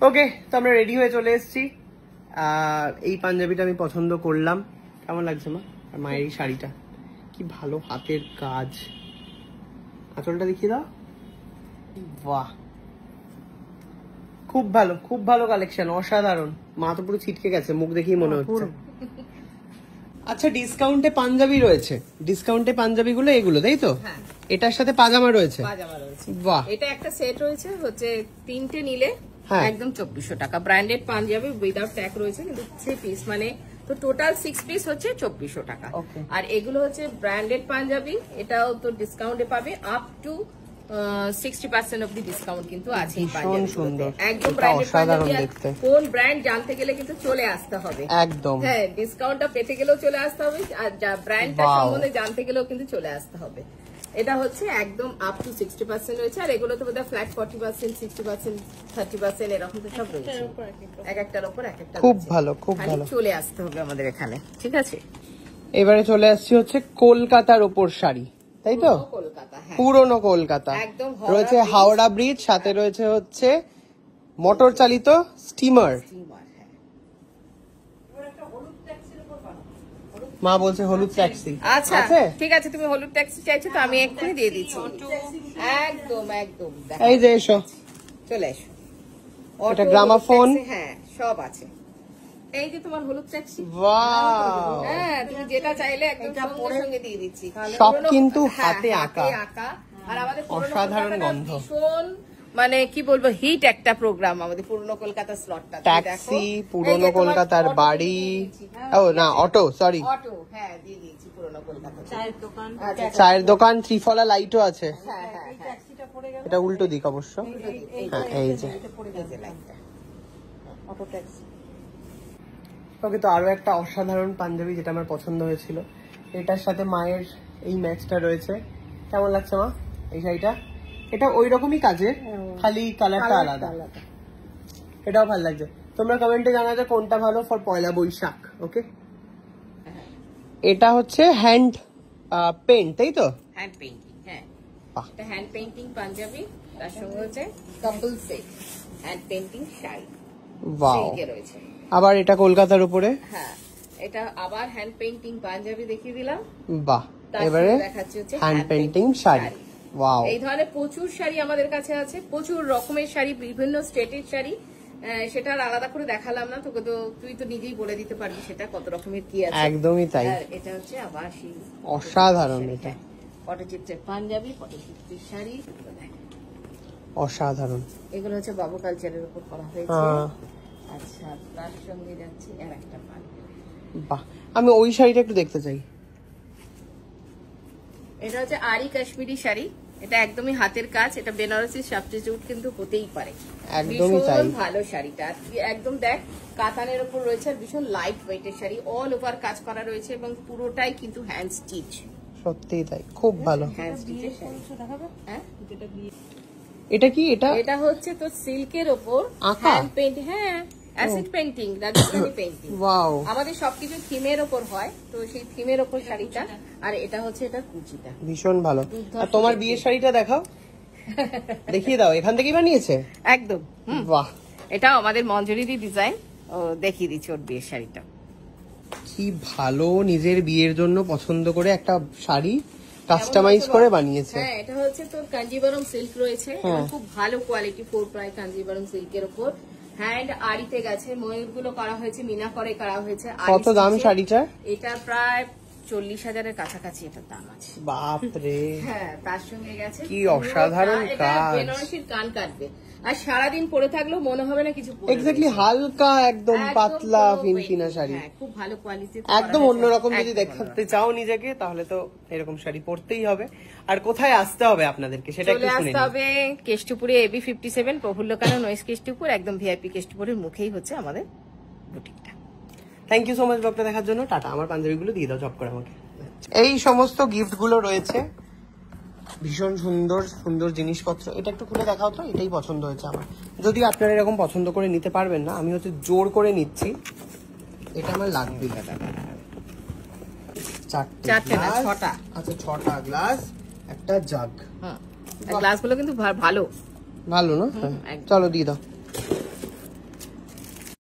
ওকে, তো আমরা রেডি হয়ে চলে এসেছি। আর এই পাঞ্জাবিটা আমি পছন্দ করলাম। কেমন লাগছে মা? আর মায়ের এই শাড়িটা কি ভালো হাতের কাজ। আঁচলটা দেখিয়ে দাও। বাহ, খুব ভালো, খুব ভালো কালেকশন, অসাধারণ। মা তো পুরো ছিটকে গেছে, মুখ দেখেই মনে হচ্ছে। আচ্ছা, ডিসকাউন্টে পাঞ্জাবি রয়েছে। ডিসকাউন্টে পাঞ্জাবি গুলো এগুলো, তাই তো? হ্যাঁ, এটার সাথে পাজামা রয়েছে। পাজামা রয়েছে। বাহ, এটা একটা সেট রয়েছে, হচ্ছে 3টে নিলে একদম 2400 টাকা। ব্র্যান্ডেড পাঞ্জাবি উইদাউট ট্যাগ রয়েছে, কিন্তু 3 পিস মানে তো টোটাল 6 পিস হচ্ছে 2400 টাকা। আর এগুলো হচ্ছে ব্র্যান্ডেড পাঞ্জাবি, এটাও তো ডিসকাউন্টে পাবে up to 60% of the discount কিন্তু আছে এই পাঞ্জাবিগুলোতে। একদম ব্র্যান্ডেড পাঞ্জাবি। কোন ব্র্যান্ড জানতে গেলে কিন্তু চলে আসতে হবে একদম। হ্যাঁ, ডিসকাউন্টটা পেতে গেলেও চলে আসতে হবে, আর ব্র্যান্ডটা সম্বন্ধে জানতে গেলেও কিন্তু চলে আসতে হবে। এটা হচ্ছে একদম আপ টু 60% রয়েছে, আর এগুলো তো বোধহয় ফ্ল্যাট 40%, 60%, 30% এরকম তো সব রয়েছে। এক একটার উপর এক একটা। খুব ভালো, খুব ভালো। চলে আসতে হবে আমাদের এখানে, ঠিক আছে? এবারে চলে আসছি হচ্ছে কলকাতার ওপর শাড়ি, তাই তো? কলকাতা, হ্যাঁ, পুরনো কলকাতা। একদম রয়েছে হাওড়া ব্রিজ, সাথে রয়েছে হচ্ছে মোটর চালিত স্টিমার। মা বলছে হলুদ ট্যাক্সি। আচ্ছা, ঠিক আছে, তুমি হলুদ ট্যাক্সি চাইছো তো আমি এক্ষুনি দিয়ে দিচ্ছি। একদম একদম, এই যে এসো, চলে এসো। এটা গ্রামাফোন, হ্যাঁ, সব আছে। এই যে তোমার হলুদ ট্যাক্সি। ওয়াও, হ্যাঁ, তুমি যেটা চাইলে একদম সঙ্গে সঙ্গে দিয়ে দিচ্ছি। সব কিন্তু হাতে আঁকা। আর আমাদের অসাধারণ গন্ধ। ভীষণ মানে কি বলবো, হিট একটা প্রোগ্রাম আমাদের পুরনো কলকাতা স্লটটা। ট্যাক্সি, পুরনো কলকাতার বাড়ি, ও না অটো, সরি অটো, হ্যাঁ, দিয়ে দিয়েছি পুরনো কলকাতা। চায়ের দোকান, ত্রিফলা লাইটও আছে। হ্যাঁ হ্যাঁ, ট্যাক্সিটা পড়ে গেল, এটা উল্টো দিক অবশ্য। হ্যাঁ, এই যে অটো ট্যাক্সি। ওকে, তো আরো একটা অসাধারণ পাঞ্জাবি যেটা আমার পছন্দ হয়েছিল, এটার সাথে মায়ের এই ম্যাচটা রয়েছে। কেমন লাগছে মা এই শাড়িটা? এটা ওই রকমই কাজে, খালি কালারটা আলাদা। এটাও ভালো লাগছে। তোমরা কমেন্টে জানাতে কোনটা ভালো ফর পয়লা বৈশাখ। ওকে, এটা হচ্ছে হ্যান্ড পেইন্ট, তাই তো? হ্যান্ড পেইন্টিং, হ্যাঁ, এটা হ্যান্ড পেইন্টিং পাঞ্জাবি, তার সঙ্গে হচ্ছে কাপল set hand painting sari. Wow, রয়েছে। আবার এটা কলকাতার উপরে। হ্যাঁ, এটা আবার হ্যান্ড পেইন্টিং পাঞ্জাবি দেখিয়ে দিলাম। বাহ, এবারে দেখাচ্ছি হচ্ছে হ্যান্ড পেইন্টিং শাড়ি। ওয়াও, এই ধরনের প্রচুর শাড়ি আমাদের কাছে আছে, প্রচুর রকমের শাড়ি, বিভিন্ন স্টেটের শাড়ি। সেটা আলাদা করে দেখালাম না তোকে, তো তুই তো নিজেই বলে দিতে পারবি সেটা কত রকমের কি আছে। একদমই তাই। এটা হচ্ছে আবার সেই অসাধারণ, এটা পটচিত্রের পাঞ্জাবি, পটচিত্রের শাড়ি, অসাধারণ। এগুলো হচ্ছে বাবু কালচারের উপর করা হয়েছে। আচ্ছা, তার সঙ্গে যাচ্ছে আর একটা পাঞ্জাবি। বাহ, আমি ওই শাড়িটা একটু দেখতে চাই। এটা হচ্ছে আরি কাশ্মীরি শাড়ি, এটা একদমই হাতের কাজ, এটা বেনারসি সাবস্টিটিউট কিন্তু হতেই পারে। একদমই তাই, ভালো শাড়িটা একদম দেখ কাতানের উপর রয়েছে, আর ভীষণ লাইট ওয়েটের শাড়ি, অল ওভার কাজ করা রয়েছে এবং পুরোটাই কিন্তু হ্যান্ড স্টিচ। সত্যিই তাই, খুব ভালো হ্যান্ড স্টিচের শাড়ি। হ্যাঁ, এটা কি? এটা হচ্ছে তো সিল্কের উপর হ্যান্ড পেইন্ট। হ্যাঁ, acid painting, Rajasthani painting. Wow, আমাদের সবকিছু থিমের উপর হয়, তো সেই থিমের উপর শাড়িটা। আর এটা হচ্ছে এটা কুচিটা, ভীষণ ভালো। আর তোমার বিয়ের শাড়িটা দেখাও, দেখিয়ে দাও। এখান থেকেই বানিয়েছে একদম। বাহ, এটা আমাদের মঞ্জুরিদি ডিজাইন, ও দেখিয়ে দিচ্ছি ওর বিয়ের শাড়িটা। কি ভালো, নিজের বিয়ের জন্য পছন্দ করে একটা শাড়ি কাস্টমাইজ করে বানিয়েছে। হ্যাঁ, এটা হচ্ছে তোর কাঞ্জিবরম সিল্ক রয়েছে, খুব ভালো কোয়ালিটি, 4 প্লাই কাঞ্জিবরম সিল্কের উপর হ্যান্ড আড়িতে গেছে, ময়ূর গুলো করা হয়েছে, মিনা করে করা হয়েছে। কত দাম শাড়িটা? এটা প্রায় 40,000-এর কাছাকাছি এটার দাম আছে। বাপরে, হ্যাঁ, তার সঙ্গে গেছে কি অসাধারণ কাজ। বেনারসির কান কাটবে, আর সারাদিন পরে থাকলেও মনে হবে না কিছু। এক্স্যাক্টলি, হালকা একদম পাতলা ফিনফিনা শাড়ি, খুব ভালো কোয়ালিটি, একদম অন্যরকম। যদি দেখাতে চাও নিজেকে তাহলে তো এরকম শাড়ি পরতেই হবে। আর কোথায় আসতে হবে আপনাদেরকে সেটা একটু শুনে নিন। আসতে হবে কেষ্টপুরে AB 57 প্রফুল্লকানন ওয়েস্ট কেষ্টপুর, একদম ভিআইপি কেষ্টপুরের মুখেই হচ্ছে আমাদের বুটিকটা। থ্যাংক ইউ সো মাচ ব্লগটা দেখার জন্য। টাটা। আমার পাঞ্জাবিগুলো দিয়ে দাও চপ করে আমাকে। এই সমস্ত গিফট গুলো রয়েছে, ভীষণ সুন্দর সুন্দর জিনিসপত্র। এটা একটু খুলে দেখাও তো, এটাই পছন্দ হয়েছে আমার। যদি আপনারা এরকম পছন্দ করে নিতে পারবেন না, আমি হচ্ছে জোর করে নিচ্ছি, এটা আমার লাগবে। চারটে না, 6টা। আচ্ছা, 6টা গ্লাস, একটা জাগ। গ্লাসগুলো কিন্তু ভালো ভালো না? চলো দিয়ে দাও।